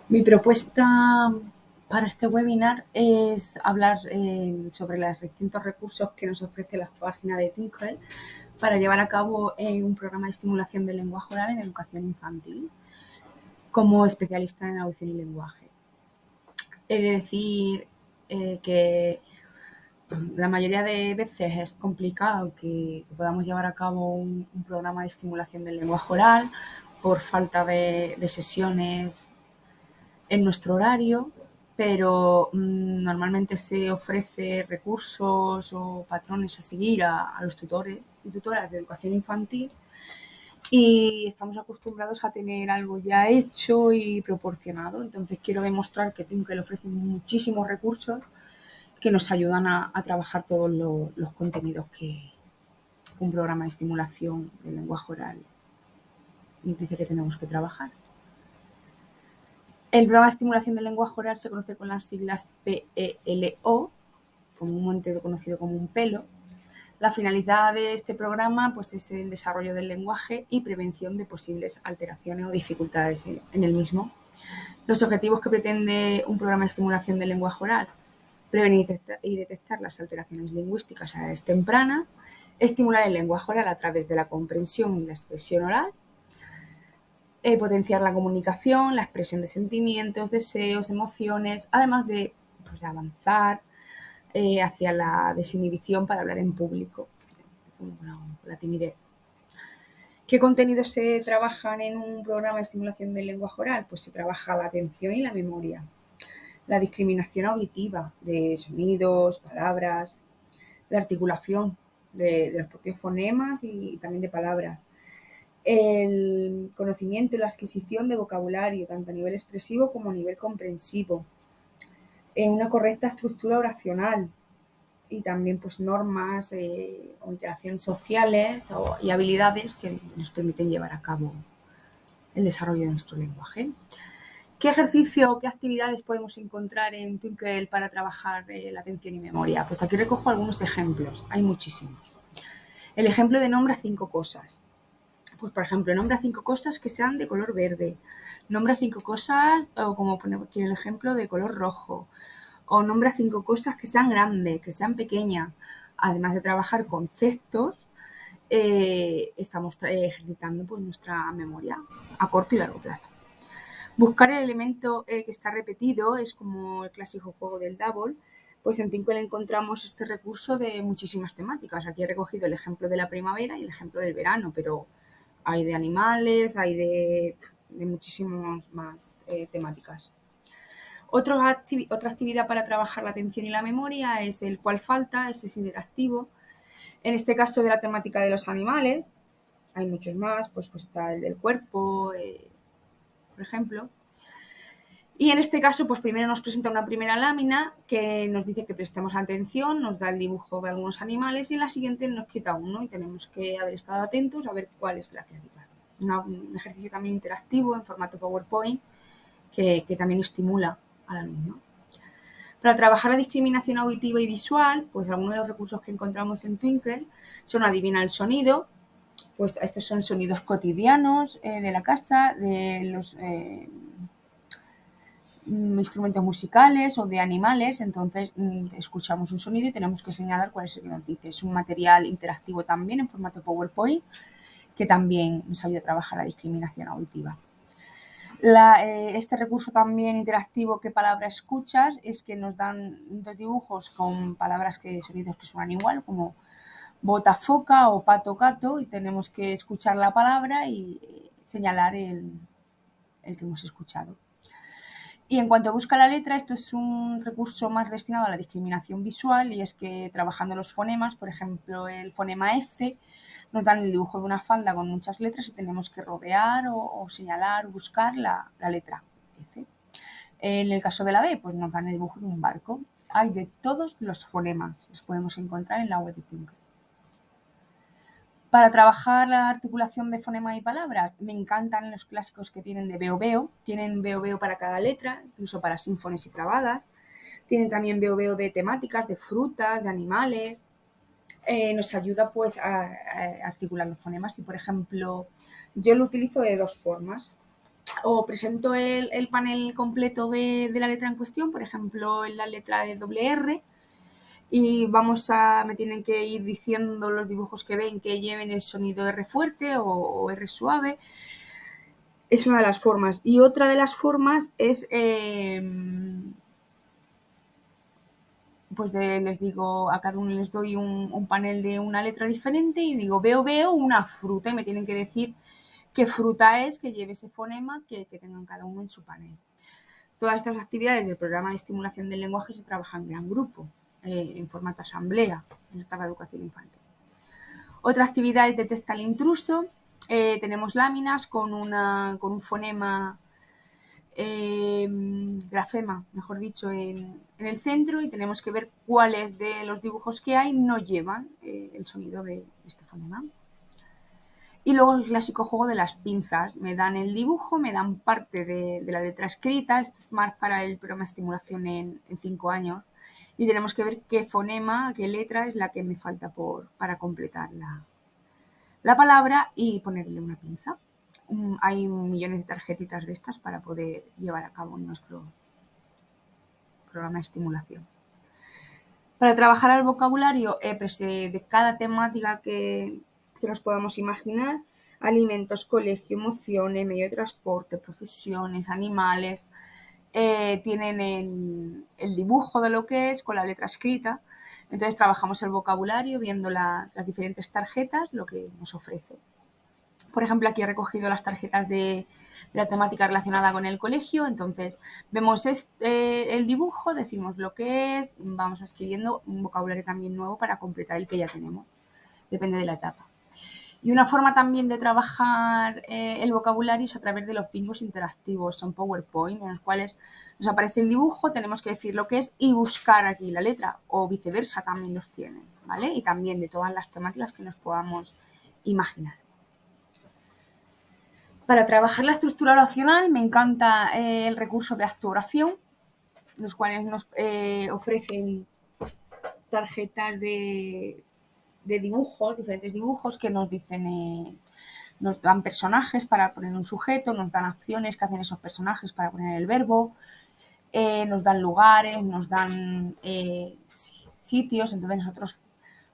Mi propuesta para este webinar es hablar sobre los distintos recursos que nos ofrece la página de Twinkle para llevar a cabo un programa de estimulación del lenguaje oral en educación infantil como especialista en audición y lenguaje. He de decir que la mayoría de veces es complicado que podamos llevar a cabo un programa de estimulación del lenguaje oral por falta de sesiones en nuestro horario, pero normalmente se ofrece recursos o patrones a seguir a los tutores y tutoras de educación infantil y estamos acostumbrados a tener algo ya hecho y proporcionado. Entonces quiero demostrar que Twinkle ofrece muchísimos recursos que nos ayudan a trabajar todos los contenidos que un programa de estimulación del lenguaje oral nos dice que tenemos que trabajar. El programa de estimulación del lenguaje oral se conoce con las siglas PELO, comúnmente conocido como un pelo. La finalidad de este programa pues, es el desarrollo del lenguaje y prevención de posibles alteraciones o dificultades en el mismo. Los objetivos que pretende un programa de estimulación del lenguaje oral: prevenir y detectar las alteraciones lingüísticas a edades tempranas, estimular el lenguaje oral a través de la comprensión y la expresión oral, potenciar la comunicación, la expresión de sentimientos, deseos, emociones, además de pues, avanzar hacia la desinhibición para hablar en público, la timidez. ¿Qué contenidos se trabajan en un programa de estimulación del lenguaje oral? Pues se trabaja la atención y la memoria, la discriminación auditiva de sonidos, palabras, la articulación de los propios fonemas y también de palabras, el conocimiento y la adquisición de vocabulario, tanto a nivel expresivo como a nivel comprensivo, una correcta estructura oracional y también pues normas o interacciones sociales y habilidades que nos permiten llevar a cabo el desarrollo de nuestro lenguaje. ¿Qué ejercicio o qué actividades podemos encontrar en Twinkle para trabajar la atención y memoria? Pues aquí recojo algunos ejemplos, hay muchísimos. El ejemplo de nombra 5 cosas. Pues, por ejemplo, nombra 5 cosas que sean de color verde. Nombra 5 cosas, o como ponemos aquí el ejemplo, de color rojo. O nombra 5 cosas que sean grandes, que sean pequeñas. Además de trabajar conceptos, estamos ejercitando pues, nuestra memoria a corto y largo plazo. Buscar el elemento que está repetido es como el clásico juego del double. Pues en Twinkle encontramos este recurso de muchísimas temáticas. Aquí he recogido el ejemplo de la primavera y el ejemplo del verano, pero hay de animales, hay de muchísimas más temáticas. Otra actividad para trabajar la atención y la memoria es el cual falta, ese es interactivo. En este caso de la temática de los animales, hay muchos más, pues está el del cuerpo, por ejemplo. Y en este caso, pues primero nos presenta una primera lámina que nos dice que prestemos atención, nos da el dibujo de algunos animales y en la siguiente nos quita uno y tenemos que haber estado atentos a ver cuál es la que ha quitado. Un ejercicio también interactivo en formato PowerPoint que también estimula al alumno. Para trabajar la discriminación auditiva y visual, pues algunos de los recursos que encontramos en Twinkle son adivina el sonido, pues estos son sonidos cotidianos de la casa, de los instrumentos musicales o de animales, entonces escuchamos un sonido y tenemos que señalar cuál es el que nos dice. Es un material interactivo también en formato PowerPoint que también nos ayuda a trabajar la discriminación auditiva. Este recurso también interactivo, ¿qué palabra escuchas? Es que nos dan 2 dibujos con palabras sonidos que suenan igual, como bota foca o pato gato, y tenemos que escuchar la palabra y señalar el que hemos escuchado. Y en cuanto a busca la letra, esto es un recurso más destinado a la discriminación visual y es que trabajando los fonemas, por ejemplo, el fonema F, nos dan el dibujo de una falda con muchas letras y tenemos que rodear o señalar, buscar la letra F. En el caso de la B, pues nos dan el dibujo de un barco. Hay de todos los fonemas, los podemos encontrar en la web de Twinkle. Para trabajar la articulación de fonema y palabras, me encantan los clásicos que tienen de veo veo. Tienen veo veo para cada letra, incluso para sínfones y trabadas. Tienen también veo veo de temáticas, de frutas, de animales. Nos ayuda pues a articular los fonemas. Y por ejemplo, yo lo utilizo de 2 formas. o presento el panel completo de la letra en cuestión, por ejemplo, en la letra de doble R, y me tienen que ir diciendo los dibujos que ven que lleven el sonido R fuerte o R suave. Es una de las formas. Y otra de las formas es, pues les digo, a cada uno les doy un panel de una letra diferente y digo, veo una fruta, y me tienen que decir qué fruta es, que lleve ese fonema que tengan cada uno en su panel. Todas estas actividades del programa de estimulación del lenguaje se trabajan en gran grupo, en formato asamblea, en la etapa de educación infantil. Otra actividad es detecta al intruso. Tenemos láminas con un fonema, grafema, mejor dicho, en el centro, y tenemos que ver cuáles de los dibujos que hay no llevan el sonido de este fonema. Y luego el clásico juego de las pinzas. Me dan el dibujo, me dan parte de la letra escrita. Este es más para el programa de estimulación en 5 años. Y tenemos que ver qué fonema, qué letra es la que me falta para completar la palabra y ponerle una pinza. Hay millones de tarjetitas de estas para poder llevar a cabo nuestro programa de estimulación. Para trabajar el vocabulario de cada temática que nos podamos imaginar: alimentos, colegio, emociones, medio de transporte, profesiones, animales, tienen el dibujo de lo que es con la letra escrita. Entonces trabajamos el vocabulario viendo las diferentes tarjetas, lo que nos ofrece. Por ejemplo, aquí he recogido las tarjetas de la temática relacionada con el colegio. Entonces, vemos el dibujo, decimos lo que es, vamos escribiendo un vocabulario también nuevo para completar el que ya tenemos. Depende de la etapa. Y una forma también de trabajar el vocabulario es a través de los bingos interactivos. Son PowerPoint, en los cuales nos aparece el dibujo, tenemos que decir lo que es y buscar aquí la letra, o viceversa también los tienen, ¿vale? Y también de todas las temáticas que nos podamos imaginar. Para trabajar la estructura oracional me encanta el recurso de acto-oración, los cuales nos ofrecen tarjetas de dibujos, diferentes dibujos que nos dicen, nos dan personajes para poner un sujeto, nos dan acciones que hacen esos personajes para poner el verbo, nos dan lugares, nos dan sitios. Entonces nosotros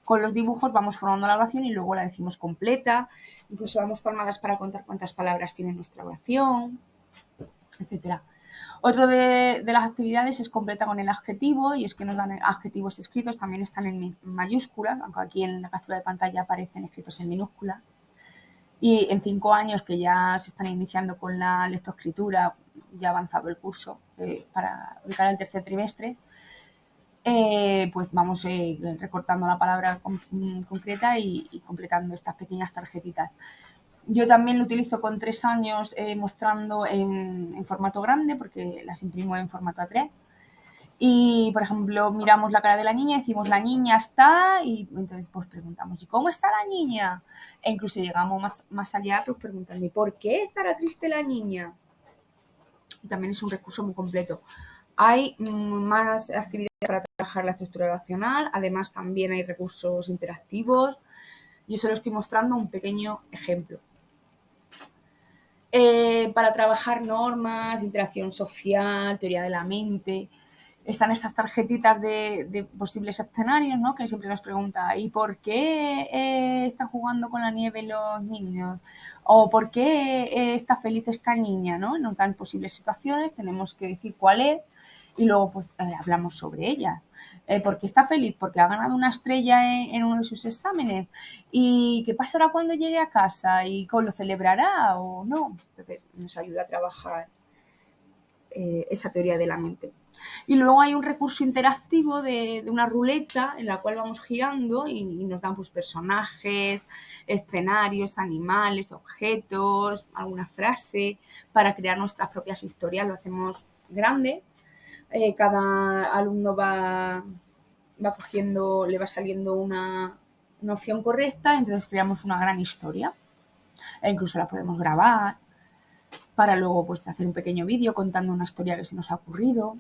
con los dibujos vamos formando la oración y luego la decimos completa. Incluso damos palmadas para contar cuántas palabras tiene nuestra oración, etcétera. Otro de las actividades es completa con el adjetivo, y es que nos dan adjetivos escritos, también están en mayúsculas, aunque aquí en la captura de pantalla aparecen escritos en minúscula. Y en 5 años que ya se están iniciando con la lectoescritura, ya ha avanzado el curso para de cara al tercer trimestre, pues vamos recortando la palabra concreta y completando estas pequeñas tarjetitas. Yo también lo utilizo con 3 años mostrando en formato grande, porque las imprimo en formato A3. Y, por ejemplo, miramos la cara de la niña, decimos la niña está, y entonces pues preguntamos, ¿y cómo está la niña? E incluso llegamos más allá, pues preguntando, ¿y por qué estará triste la niña? Y también es un recurso muy completo. Hay más actividades para trabajar la estructura oracional, además también hay recursos interactivos. Yo solo estoy mostrando un pequeño ejemplo. Para trabajar normas, interacción social, teoría de la mente, están estas tarjetitas de posibles escenarios, ¿no? Que siempre nos pregunta, ¿y por qué están jugando con la nieve los niños? ¿O por qué está feliz esta niña? ¿No? Nos dan posibles situaciones, tenemos que decir cuál es, y luego pues hablamos sobre ella. ¿Por qué está feliz? Porque ha ganado una estrella en uno de sus exámenes. ¿Y qué pasará cuando llegue a casa? ¿Y cómo lo celebrará o no? Entonces nos ayuda a trabajar esa teoría de la mente. Y luego hay un recurso interactivo de una ruleta en la cual vamos girando y nos dan pues personajes, escenarios, animales, objetos, alguna frase para crear nuestras propias historias. Lo hacemos grande. Cada alumno va cogiendo, le va saliendo una opción correcta, entonces creamos una gran historia. E incluso la podemos grabar para luego pues hacer un pequeño vídeo contando una historia que se nos ha ocurrido.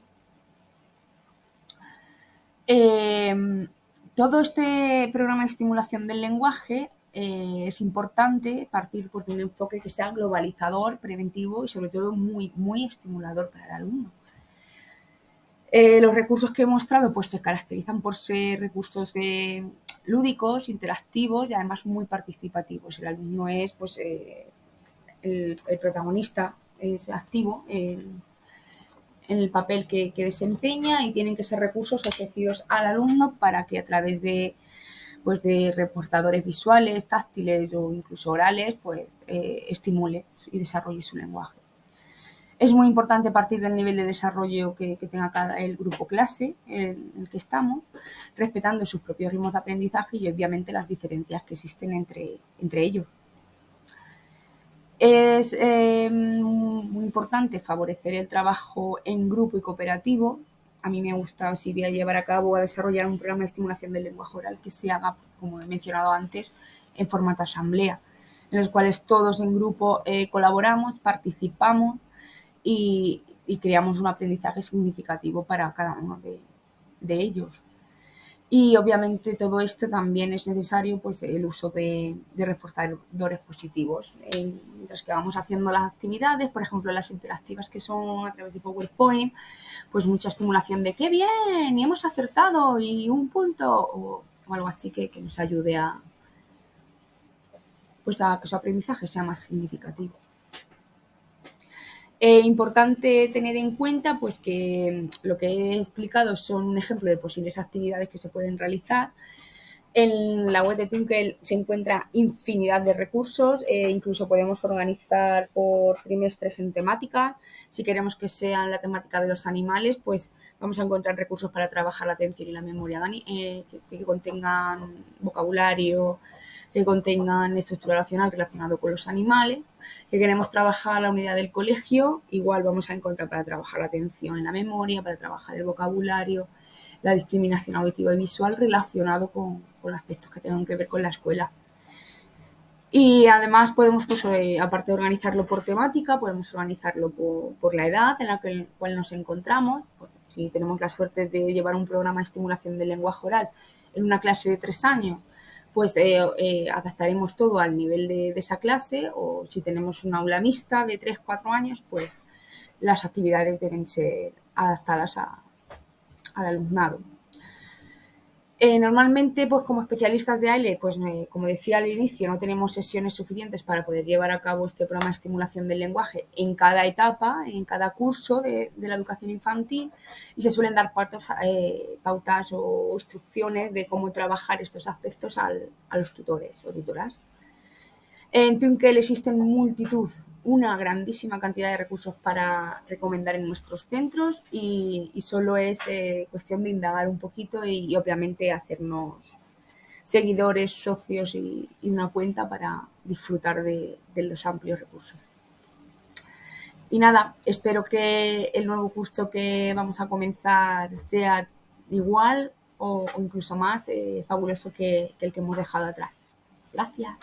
Todo este programa de estimulación del lenguaje es importante partir pues, de un enfoque que sea globalizador, preventivo y sobre todo muy, muy estimulador para el alumno. Los recursos que he mostrado pues, se caracterizan por ser recursos lúdicos, interactivos y además muy participativos. El alumno es pues, el protagonista, es activo en el papel que desempeña y tienen que ser recursos ofrecidos al alumno para que a través de reforzadores visuales, táctiles o incluso orales, pues estimule y desarrolle su lenguaje. Es muy importante partir del nivel de desarrollo que tenga el grupo clase en el que estamos, respetando sus propios ritmos de aprendizaje y obviamente las diferencias que existen entre ellos. Es muy importante favorecer el trabajo en grupo y cooperativo. A mí me gusta, si voy a llevar a cabo, a desarrollar un programa de estimulación del lenguaje oral que se haga, como he mencionado antes, en formato asamblea, en los cuales todos en grupo colaboramos, participamos y creamos un aprendizaje significativo para cada uno de ellos. Y obviamente todo esto también es necesario pues, el uso de reforzadores positivos. Mientras que vamos haciendo las actividades, por ejemplo las interactivas que son a través de PowerPoint, pues mucha estimulación de ¡qué bien! Y hemos acertado y un punto o algo así que nos ayude pues a que su aprendizaje sea más significativo. Importante tener en cuenta pues, que lo que he explicado son un ejemplo de posibles actividades que se pueden realizar. En la web de Twinkle se encuentra infinidad de recursos, incluso podemos organizar por trimestres en temática. Si queremos que sea la temática de los animales, pues vamos a encontrar recursos para trabajar la atención y la memoria, que contengan vocabulario, que contengan estructura racional relacionado con los animales. Que queremos trabajar la unidad del colegio, igual vamos a encontrar para trabajar la atención y la memoria, para trabajar el vocabulario, la discriminación auditiva y visual relacionado con aspectos que tengan que ver con la escuela. Y además podemos, pues, aparte de organizarlo por temática, podemos organizarlo por la edad en la cual nos encontramos. Si tenemos la suerte de llevar un programa de estimulación del lenguaje oral en una clase de 3 años, pues adaptaremos todo al nivel de esa clase, o si tenemos una aula mixta de 3-4 años, pues las actividades deben ser adaptadas al alumnado. Normalmente, pues como especialistas de AILE, pues como decía al inicio, no tenemos sesiones suficientes para poder llevar a cabo este programa de estimulación del lenguaje en cada etapa, en cada curso de la educación infantil, y se suelen dar pautas o instrucciones de cómo trabajar estos aspectos a los tutores o tutoras. En Twinkle existen una grandísima cantidad de recursos para recomendar en nuestros centros y solo es cuestión de indagar un poquito y obviamente hacernos seguidores, socios y una cuenta para disfrutar de los amplios recursos. Y nada, espero que el nuevo curso que vamos a comenzar sea igual o incluso más fabuloso que el que hemos dejado atrás. Gracias.